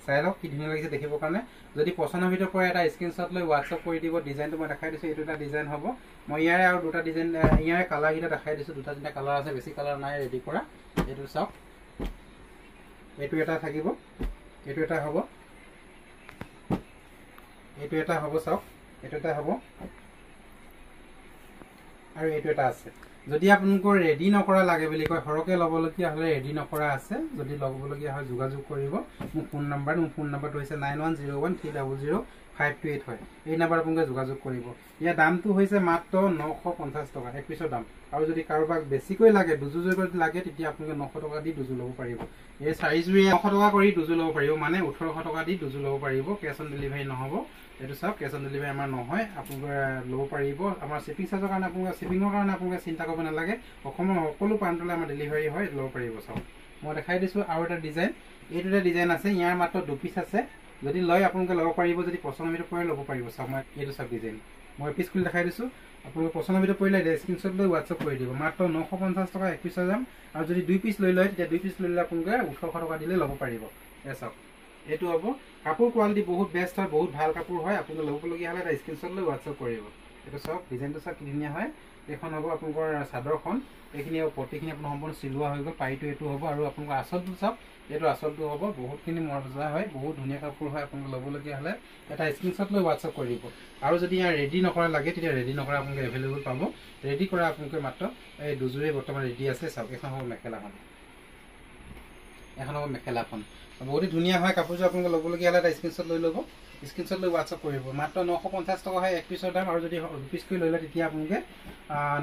চাই লওক, কি ধুনীয়া লাগিছে দেখিবৰ কাৰণে। যদি পচন্দৰ ভিতৰত পৰা এটা স্ক্ৰীনশ্বট লৈ হোৱাটছআপ কৰি দিব। ডিজাইনটো মই দেখাই দিছোঁ, এইটো এটা ডিজাইন হ'ব। মই ইয়াৰে আৰু দুটা ডিজাইন, ইয়াৰে কালাৰকেইটা দেখাই দিছোঁ। 2-3টা কালাৰ আছে, বেছি কালাৰ নাই ৰেডি কৰা। এইটো চাওক, এইটো এটা থাকিব, এইটো এটা হ'ব, এইটো এটা হ'ব, চাওক, এইটো এটা হ'ব, আৰু এইটো এটা আছে। যদি আপোনালোকৰ ৰেডি নকৰা লাগে বুলি কয়, সৰহকৈ ল'বলগীয়া হ'লে ৰেডি নকৰা আছে, যদি ল'বলগীয়া হয় যোগাযোগ কৰিব। মোৰ ফোন নম্বৰটো হৈছে 9101300528 হয়। এই নাম্বাৰত আপোনালোকে যোগাযোগ কৰিব। ইয়াৰ দামটো হৈছে মাত্ৰ 950 টকা 1 পিচৰ দাম। আৰু যদি কাৰোবাক বেছিকৈ লাগে, দুযোৰ যদি লাগে, তেতিয়া আপোনালোকে 900 টকা দি দুযোৰ ল'ব পাৰিব। এই 4যোৰে 900 টকা কৰি দুযোৰ ল'ব পাৰিব, মানে 1800 টকা দি দুযোৰ ল'ব পাৰিব। কেছ অন ডেলিভাৰী নহ'ব। এইটো চাওক, কেছ অন ডেলিভাৰী আমাৰ নহয়, আপোনালোকে ল'ব পাৰিব। আমাৰ শ্বিপিং চাৰ্জৰ কাৰণে শ্বিপিঙৰ কাৰণে আপোনালোকে চিন্তা কৰিব নালাগে। অসমৰ সকলো প্ৰান্তলৈ আমাৰ ডেলিভাৰী হয়, ল'ব পাৰিব। চাওক, মই দেখাই দিছোঁ আৰু এটা ডিজাইন। এইটো এটা ডিজাইন আছে, ইয়াৰ মাত্ৰ 2 পিচ আছে। যদি লয় আপোনালোকে ল'ব পাৰিব, যদি পচন্দৰ ভিতৰত পৰে ল'ব পাৰিব। চাওক, মই এইটো চাওক ডিজাইন, মই পিচ খুলি দেখাই দিছোঁ। আপোনালোকে পচন্দৰ ভিতৰত পৰিলে স্ক্ৰীনশ্বট লৈ হোৱাটছআপ কৰি দিব। মাত্ৰ 950 টকা 1 পিচৰ দাম। আৰু যদি 2 পিচ লৈ লয়, তেতিয়া 2 পিচ লৈ ল'লে আপোনালোকে 1800 টকা দিলে ল'ব পাৰিব। চাওক, এইটো হ'ব। কাপোৰ কোৱালিটি বহুত বেষ্ট হয়, বহুত ভাল কাপোৰ হয়। আপোনালোকে ল'বলগীয়া হ'লে এটা স্ক্ৰীনশ্বট লৈ হোৱাটছআপ কৰিব। এইটো চাওক, ডিজাইনটো চাওক, কি ধুনীয়া হয়। এইখন হ'ব আপোনালোকৰ চাদৰখন, এইখিনি পটিখিনি আপোনাৰ সম্পূৰ্ণ চিলোৱা হৈ গ'ল। পাৰিটো এইটো হ'ব, আৰু আপোনালোকৰ আচলটো চাওক, এইটো আচলটো হ'ব। বহুতখিনি মজা হয়, বহুত ধুনীয়া কাপোৰ হয়। আপোনালোকে ল'বলগীয়া হ'লে এটা স্ক্ৰীনশ্বট লৈ হোৱাটছআপ কৰি দিব। আৰু যদি ইয়াৰ ৰেডি নকৰা লাগে, তেতিয়া ৰেডি নকৰা আপোনালোকে এভেইলেবল পাব। ৰেডি কৰা আপোনালোকে মাত্ৰ এই দুযোৰেই বৰ্তমান ৰেডি আছে। চাওক, এইখন হ'ব মেখেলাখন, এখন হ'ব মেখেলাখন বহুত ধুনীয়া হয় কাপোৰযোৰ আপোনালোকে ল'বলগীয়া হ'লে এটা স্ক্ৰীনশ্বট লৈ ল'ব স্ক্ৰীনশ্বট লৈ হোৱাটছআপ কৰিব মাত্ৰ 950 টকা হয় এক পিছৰ দাম আৰু যদি দুপিচ কৰি লৈ লয় তেতিয়া আপোনালোকে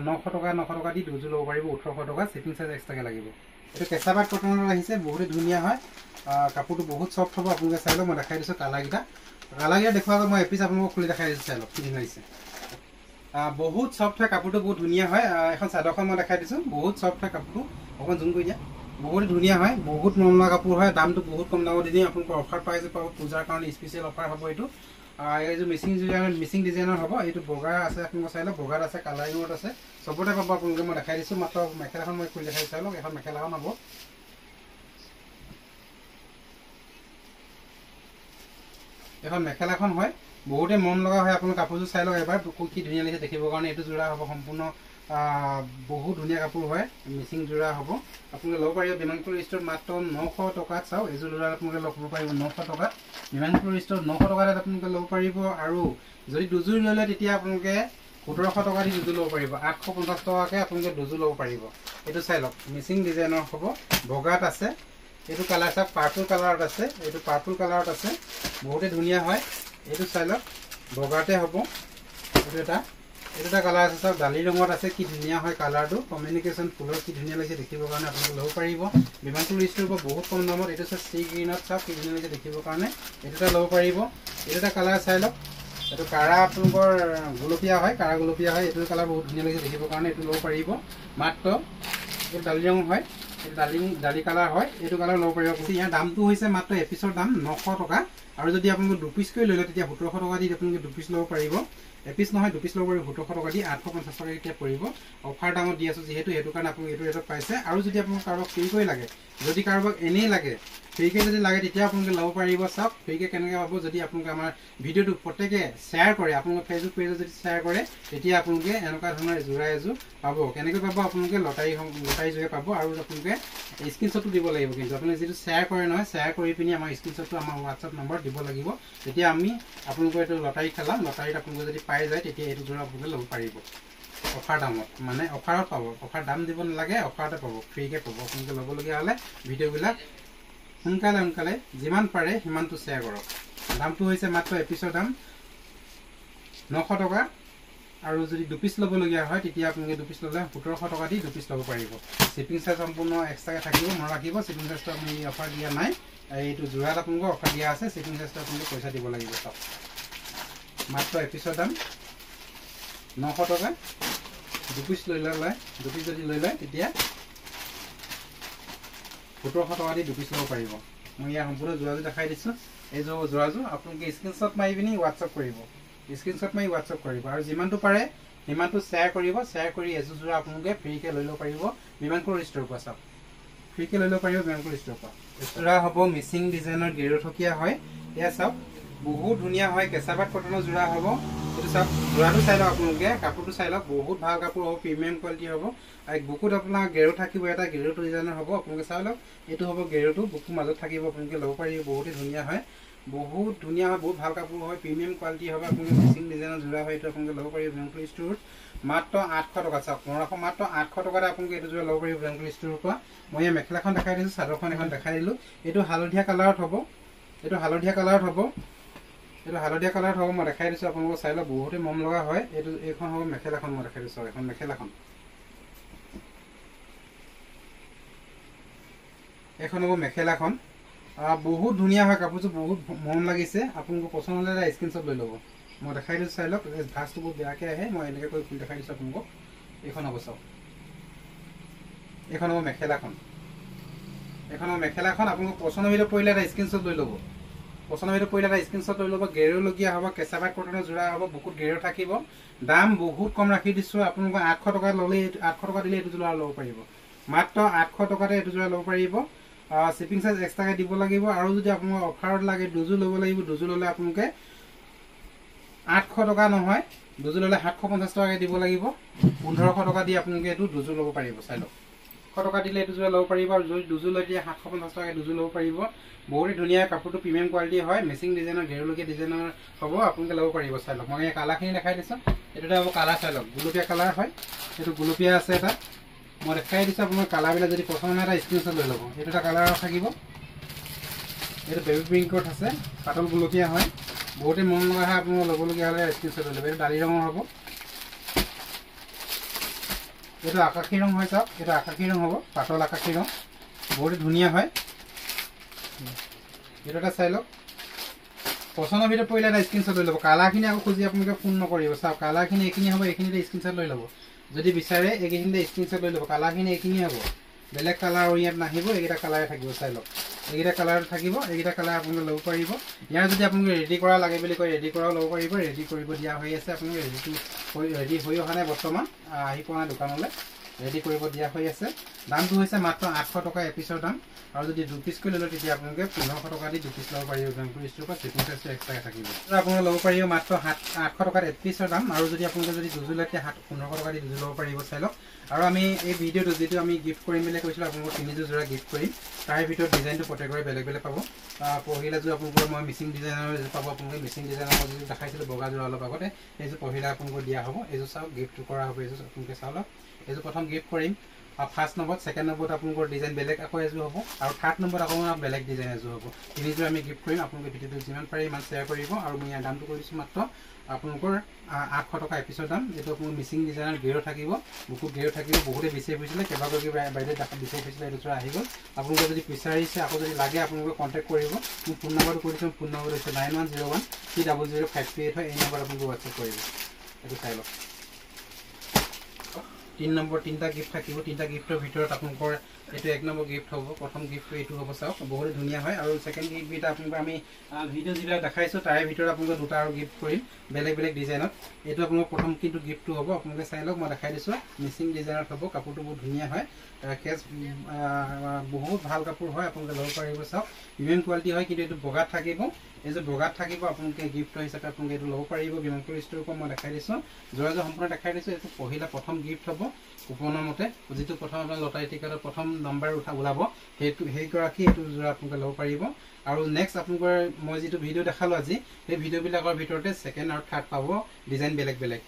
900 টকা দি দুযোৰ ল'ব পাৰিব 1800 টকা শ্বিপিং চাৰ্জ এক্সট্ৰাকৈ লাগিব এইটো কেঁচা পাট কটনৰ আহিছে বহুত ধুনীয়া হয় কাপোৰটো বহুত সফ্ট হ'ব আপোনালোকে চাই লওক মই দেখাই দিছোঁ কালাৰকেইটা দেখুৱাব মই এপিচ আপোনালোকক খুলি দেখাই দিছোঁ চাই লওক কি ধুনীয়া আহিছে বহুত সফ্ট হয় কাপোৰটো বহুত ধুনীয়া হয় এখন চাদৰখন মই দেখাই দিছোঁ বহুত সফ্ট হয় কাপোৰটো অকণমান জুম কৰি দিয়া বহুত ধুনীয়া হয় বহুত মৰমলা কাপোৰ হয় দামটো বহুত কম দামত দিম আপোনালোকৰ অফাৰ প্ৰাইচ পাব পূজাৰ কাৰণে স্পেচিয়েল অফাৰ হ'ব এইটো এইযোৰ মিচিং ডিজাইনৰ হ'ব এইটো বগা আছে আপোনালোকে চাই লওক বগাত আছে কালাৰিঙত আছে চবতে পাব আপোনালোকে মই দেখাই দিছোঁ মাত্ৰ মেখেলাখন মই খুলি দেখাই চাই লওক এখন মেখেলাখন হ'ব এখন মেখেলাখন হয় বহুতে মন লগা হয় আপোনালোকে কাপোৰযোৰ চাই লওক এবাৰ কি ধুনীয়া লাগিছে দেখিবৰ কাৰণে এইটো যোৰা হ'ব সম্পূৰ্ণ বহুত ধুনীয়া কাপোৰ হয় মিচিং যোৰা হ'ব আপোনালোকে ল'ব পাৰিব বিমানপুৰ ষ্ট'ৰত মাত্ৰ 900 টকাত চাওক এইযোৰ যোৰা আপোনালোকে ল'ব পাৰিব 900 টকাত বিমানপুৰ ষ্ট'ৰত 900 টকাত আপোনালোকে ল'ব পাৰিব আৰু যদি দুযোৰ লৈ লয় তেতিয়া আপোনালোকে 1700 টকা দি দুযোৰ ল'ব পাৰিব 850 টকাকৈ আপোনালোকে দুযোৰ ল'ব পাৰিব এইটো চাই লওক মিচিং ডিজাইনৰ হ'ব বগাত আছে এইটো কালাৰ চাওক পাৰ্পল কালাৰত আছে এইটো পাৰ্পল কালাৰত আছে বহুতে ধুনীয়া হয় এইটো চাই লওক বগাতে হ'ব এইটো এটা কালাৰ আছে চাওক ডালি ৰঙত আছে কি ধুনীয়া হয় কালাৰটো কমিউনিকেশ্যন ফুলৰ কি ধুনীয়া লাগিছে দেখিবৰ কাৰণে আপোনালোকে ল'ব পাৰিব বিমানপুৰ ষ্ট'ৰৰ পৰা বহুত কম দামত এইটো চাওক চি গ্ৰীণত চাওক কি ধুনীয়া লাগিছে দেখিবৰ কাৰণে এইটো এটা ল'ব পাৰিব এইটো এটা কালাৰ চাই লওক এইটো কাৰা আপোনালোকৰ গুলপীয়া হয় কাৰা গুলপীয়া হয় এইটো কালাৰ বহুত ধুনীয়া লাগিছে দেখিবৰ কাৰণে এইটো ল'ব পাৰিব মাত্ৰ এইটো ডালি ৰং হয় এইটো ডালি কালাৰ হয় এইটো কালাৰ ল'ব পাৰিব ইয়াৰ দামটো হৈছে মাত্ৰ এপিছৰ দাম 900 টকা আৰু যদি আপোনালোকে দুপিচ কৰি লৈ লয় তেতিয়া 1700 টকা দি আপোনালোকে দুপিচ ল'ব পাৰিব এপিচ নহয় দুপিচ ল'ব পাৰিব 1700 টকা দি 850 টকা এতিয়া পৰিব অফাৰ দামত দি আছোঁ যিহেতু সেইটো কাৰণে আপোনালোকে এইটো ৰেটত পাইছে আৰু যদি আপোনালোক কাৰোবাক ফ্ৰীকৈ লাগে যদি কাৰোবাক এনেই লাগে ফ্ৰীকৈ যদি লাগে তেতিয়া আপোনালোকে ল'ব পাৰিব চাওক ফ্ৰীকৈ কেনেকৈ পাব যদি আপোনালোকে আমাৰ ভিডিঅ'টো প্ৰত্যেকে শ্বেয়াৰ কৰে আপোনালোকে ফেচবুক পেজত যদি শ্বেয়াৰ কৰে তেতিয়া আপোনালোকে এনেকুৱা ধৰণৰ যোৰা এযোৰ পাব কেনেকৈ পাব আপোনালোকে লটাৰী যোগে পাব আৰু আপোনালোকে স্ক্ৰীনশ্বটটো দিব লাগিব কিন্তু আপুনি যিটো শ্বেয়াৰ কৰে নহয় শ্বেয়াৰ কৰি পিনি আমাৰ স্ক্ৰীনশ্বটটো আমাৰ হোৱাটছআপ নম্বৰ দিব লাগিব তেতিয়া আমি আপোনালোকৰ এইটো লটাৰী খেলাম লটাৰীত আপোনালোকে যদি পাই যায় তেতিয়া এইটো যোৰা আপোনালোকে ল'ব পাৰিব অফাৰ দামত মানে অফাৰত পাব অফাৰ দাম দিব নালাগে অফাৰতে পাব ফ্ৰীকৈ পাব আপোনালোকে ল'বলগীয়া হ'লে ভিডিঅ'বিলাক সোনকালে যিমান পাৰে সিমানটো শ্বেয়াৰ কৰক দামটো হৈছে মাত্ৰ এপিছৰ দাম 900 টকা আৰু যদি দুপিচ ল'বলগীয়া হয় তেতিয়া আপোনালোকে দুপিচ ল'লে 1700 টকা দি দুপিচ ল'ব পাৰিব শ্বিপিং চাৰ্জ সম্পূৰ্ণ এক্সট্ৰাকৈ থাকিব নাৰাখিব শ্বিপিং চাৰ্জটো আপুনি অফাৰ দিয়া নাই এইটো যোৰাত আপোনালোকৰ অফাৰ দিয়া আছে শ্বিপিং চাৰ্জটো আপোনালোকে পইচা দিব লাগিব চাওক মাত্ৰ এপিছৰ দাম 900 টকা দুপিচ দুপিচ যদি লৈ লয় তেতিয়া 1700 টকা দি দুপিচ ল'ব পাৰিব মই ইয়াৰ সম্পূৰ্ণ যোৰাযোৰ দেখাই দিছোঁ এই যোৰাযোৰ আপোনালোকে স্ক্ৰীনশ্বট মাৰি পিনি হোৱাটছআপ কৰিব আৰু যিমানটো পাৰে সিমানটো শ্বেয়াৰ কৰিব শ্বেয়াৰ কৰি এযোৰ যোৰা আপোনালোকে ফ্ৰীকৈ লৈ ল'ব পাৰিব বিমানপুৰ ষ্ট'ৰৰ পৰা চাওক ফ্ৰীকৈ লৈ ল'ব পাৰিব বিমানপুৰ ষ্ট'ৰৰ পৰা যোৰা হ'ব মিচিং ডিজাইনৰ গেৰুথকীয়া হয় এয়া চাওক বহুত ধুনীয়া হয় কেঁচা পাট কটনৰ যোৰা হ'ব এইটো চাওক যোৰাটো চাই লওক আপোনালোকে কাপোৰটো চাই লওক বহুত ভাল কাপোৰ হ'ব প্ৰিমিয়াম কোৱালিটি হ'ব আৰু বুকুত আপোনাৰ গেৰু থাকিব এটা গেৰুটো ডিজাইনৰ হ'ব আপোনালোকে চাই লওক এইটো হ'ব গেৰুটো বুকুৰ মাজত থাকিব আপোনালোকে ল'ব পাৰিব বহুতেই ধুনীয়া হয় বহুত ভাল কাপোৰ হয় প্ৰিমিয়াম কোৱালিটি হ'ব আপোনালোকে মিচিং ডিজাইনৰ যোৰা হয় এইটো আপোনালোকে ল'ব পাৰিব বিমানপুৰ ষ্ট'ৰত মাত্ৰ 800 টকা চাওক মাত্ৰ 800 টকাতে আপোনালোকে এইটো যোৰা ল'ব পাৰিব বিমানপুৰ ষ্ট'ৰৰ পৰা মই এই মেখেলাখন দেখাই দিছোঁ চাদৰখন এখন দেখাই দিলোঁ এইটো হালধীয়া কালাৰত হ'ব এইটো হালধীয়া কালাৰত হ'ব মই দেখাই দিছোঁ আপোনালোকক চাই লওক বহুতেই মন লগা হয় এইখন হ'ব মেখেলাখন মই দেখাই দিছোঁ এখন মেখেলাখন এখন হ'ব মেখেলাখন বহুত ধুনীয়া হয় কাপোৰযোৰ বহুত মন লাগিছে আপোনালোকৰ পচন্দ হ'লে এটা স্ক্ৰীনশ্বট লৈ ল'ব মই দেখাই দিছোঁ চাই লওক ভাজটো বহুত বেয়াকৈ আহে মই এনেকৈ কৰি ফুল দেখাই দিছোঁ আপোনালোকক এইখন হ'ব চাওক এইখন হ'ব মেখেলাখন আপোনালোকক পচন্দ ভিতৰত পৰিলে এটা স্ক্ৰীনশ্বট লৈ ল'ব গেৰুলগীয়া হ'ব কেঁচা পাট কটনৰ যোৰা হ'ব বুকুত গেৰু থাকিব দাম বহুত কম ৰাখি দিছোঁ আপোনালোকক 800 টকা ল'লে 800 টকা দিলে এইটো যোৰা ল'ব পাৰিব মাত্ৰ 800 টকাতে এইটো যোৰা ল'ব পাৰিব শ্বিপিং চাৰ্জ এক্সট্ৰাকৈ দিব লাগিব আৰু যদি আপোনালোকৰ অফাৰত লাগে দুযোৰ ল'ব লাগিব দুযোৰ ল'লে আপোনালোকে 800 টকা নহয় দুযোৰ ল'লে 750 টকাকৈ দিব লাগিব 1500 টকা দি আপোনালোকে এইটো দুযোৰ ল'ব পাৰিব চাই লওক 100 টকা দিলে এইটো যোৰা ল'ব পাৰিব আৰু যদি দুযোৰ লৈ দিয়ে 750 টকাকৈ দুযোৰ ল'ব পাৰিব বহুত ধুনীয়া কাপোৰটো প্ৰিমিয়াম কোৱালিটি হয় মিচিং ডিজাইনৰ গেৰুলগীয়া ডিজাইনৰ হ'ব আপোনালোকে ল'ব পাৰিব চাই লওক মই এই কালাৰখিনি দেখাই দিছোঁ এইটো হ'ব কালাৰ চাই লওক গুলপীয়া কালাৰ হয় এইটো গুলপীয়া আছে এটা মই দেখাই দিছোঁ আপোনাৰ কালাৰবিলাক যদি প্ৰথমে এটা স্ক্ৰীনশ্বট লৈ ল'ব। এইটো এটা কালাৰ থাকিব, এইটো বেবি পিংকত আছে, পাতল গুলপীয়া হয়, বহুতে মন লগা হয়। আপোনালোকে ল'বলগীয়া হ'লে স্ক্ৰীনশ্বট লৈ ল'ব। এইটো দালি ৰঙৰ হ'ব, এইটো আকাশী ৰং হয়। চাওক এইটো আকাশী ৰং হ'ব, পাতল আকাশী ৰং, বহুতে ধুনীয়া হয়। এইটো এটা চাই লওক। পচন্দৰ ভিতৰত পৰিলে এটা স্ক্ৰীনশ্বট লৈ ল'ব। কালাৰখিনি আকৌ খুজি আপোনালোকে ফোন নকৰিব। চাওক কালাৰখিনি এইখিনি হ'ব, এইখিনিতে স্ক্ৰীনশ্বট লৈ ল'ব। যদি বিচাৰে এইখিনিতে স্ক্ৰীনশ্বট লৈ ল'ব। কালাৰখিনি এইখিনি হ'ব, বেলেগ কালাৰ ইয়াত নাহিব, এইকেইটা কালাৰে থাকিব। চাই লওক এইকেইটা কালাৰ থাকিব, এইকেইটা কালাৰ আপোনালোকে ল'ব পাৰিব। ইয়াৰ যদি আপোনালোকে ৰেডি কৰা লাগে বুলি কয় ৰেডি কৰাও ল'ব পাৰিব। ৰেডি কৰিব দিয়া হৈ আছে, আপোনালোকে ৰেডি হৈ অহা নাই, বৰ্তমান আহি পোৱা নাই দোকানলৈ, ৰেডি কৰিব দিয়া হৈ আছে। দামটো হৈছে মাত্ৰ 800 টকা এপিছৰ দাম। আৰু যদি 2 পিচকৈ ল'লে তেতিয়া আপোনালোকে 1500 টকা দি 2 পিচ ল'ব পাৰিব। বেংকৰ ষ্ট'ৰত শ্বিপিং চাৰ্জটো এক্সট্ৰাকৈ থাকিব। আপোনালোকে ল'ব পাৰিব মাত্ৰ 800 টকাত এপিছৰ দাম। আৰু যদি আপোনালোকে যদি দুযোৰ লয় তেতিয়া 1500 টকা দি দুযোৰ ল'ব পাৰিব। চাই লওক। আৰু আমি এই ভিডিঅ'টো যিটো আমি গিফ্ট কৰিম বুলি কৈছিলোঁ, আপোনালোকক 3যোৰ যোৰা গিফ্ট কৰিম। তাৰ ভিতৰত ডিজাইনটো প্ৰত্যেকৰে বেলেগ বেলেগ পাব। পহিলাযোৰ আপোনালোকৰ মই মিচিং ডিজাইনৰ পাব। আপোনালোকে মিচিং ডিজাইনৰ যিটো দেখাইছিলোঁ বগা যোৰা অলপ আগতে, এইযোৰ পহিলা আপোনালোকক দিয়া হ'ব। এইযোৰ চাওক গিফ্ট কৰা হ'ব। এইযোৰ আপোনালোকে চাওক, এইযোৰ প্ৰথম গিফ্ট কৰিম। ফাৰ্ষ্ট নম্বৰত, ছেকেণ্ড নম্বৰত আপোনালোকৰ ডিজাইন বেলেগ আকৌ এযোৰ হ'ব। আৰু থাৰ্ড নম্বৰত আকৌ বেলেগ ডিজাইন এযোৰ হ'ব। 3যোৰ আমি গিফ্ট কৰিম। আপোনালোকে ভিডিঅ'টো যিমান পাৰে ইমান শ্বেয়াৰ কৰিব। আৰু মই ইয়াৰ দামটো কৰিছোঁ মাত্ৰ আপোনালোকৰ 800 টকা এপিছৰ দাম। এইটো আপোনাৰ মিচিং ডিজাইনৰ গেৰো থাকিব, বুকুত গেৰো থাকিব। বহুতে বিচাৰি ফুৰিছিলে, কেইবাগৰাকী বাইদেউ বিচাৰি ফুৰিছিলে, এইটো যোৰা আহি গ'ল। আপোনালোকে যদি বিচাৰিছে, আকৌ যদি লাগে আপোনালোকে কণ্টেক্ট কৰিব। মোৰ ফোন নম্বৰটো কৈ দিছোঁ। ফোন নম্বৰটো হৈছে 9101300538 হয়। এই নম্বৰত আপোনালোকে হোৱাটছএপ কৰিব। এইটো চাই লওক। 3 নম্বৰ 3টা গিফ্ট থাকিব। 3টা গিফ্টৰ ভিতৰত আপোনালোকৰ এইটো 1 নম্বৰ গিফ্ট হ'ব। প্ৰথম গিফ্টটো এইটো হ'ব। চাওক বহুতে ধুনীয়া হয়। আৰু ছেকেণ্ড গিফ্ট আপোনালোকে আমি ভিডিঅ' যিবিলাক দেখাইছোঁ তাৰে ভিতৰত আপোনালোকে 2টা আৰু গিফ্ট কৰিম বেলেগ বেলেগ ডিজাইনত। এইটো আপোনালোকৰ প্ৰথম কিন্তু গিফ্টটো হ'ব। আপোনালোকে চাই লওক, মই দেখাই দিছোঁ। মিচিং ডিজাইনত হ'ব, কাপোৰটো বহুত ধুনীয়া হয়। কেছ বহুত ভাল কাপোৰ হয়, আপোনালোকে ল'ব পাৰিব। চাওক প্ৰিমিয়াম কোৱালিটি হয়, কিন্তু এইটো বগাত থাকিব। এইযোৰ বগাত থাকিব। আপোনালোকে গিফ্ট হিচাপে আপোনালোকে এইটো ল'ব পাৰিব। বিমানপুৰ ষ্ট'ৰৰ পৰা মই দেখাই দিছোঁ, যোৰা সম্পূৰ্ণ দেখাই দিছোঁ। এইটো পহিলা প্ৰথম গিফ্ট হ'ব। কুপনৰ মতে যিটো প্ৰথম আপোনাৰ লটাৰী টিকেটত প্ৰথম নম্বৰ ওলাব, সেইগৰাকী এইটো যোৰা আপোনালোকে ল'ব পাৰিব। আৰু নেক্সট আপোনালোকৰ মই যিটো ভিডিঅ' দেখালোঁ আজি, সেই ভিডিঅ'বিলাকৰ ভিতৰতে ছেকেণ্ড আৰু থাৰ্ড পাব ডিজাইন বেলেগ বেলেগ।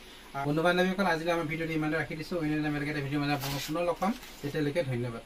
বন্ধু বান্ধৱীসকল, আজিলৈ আমাৰ ভিডিঅ'টো ইমানতে ৰাখি দিছোঁ। অন্য বেলেগ এটা ভিডিঅ' মানে আপোনালোকক পুনৰ লগ পাম। তেতিয়ালৈকে ধন্যবাদ।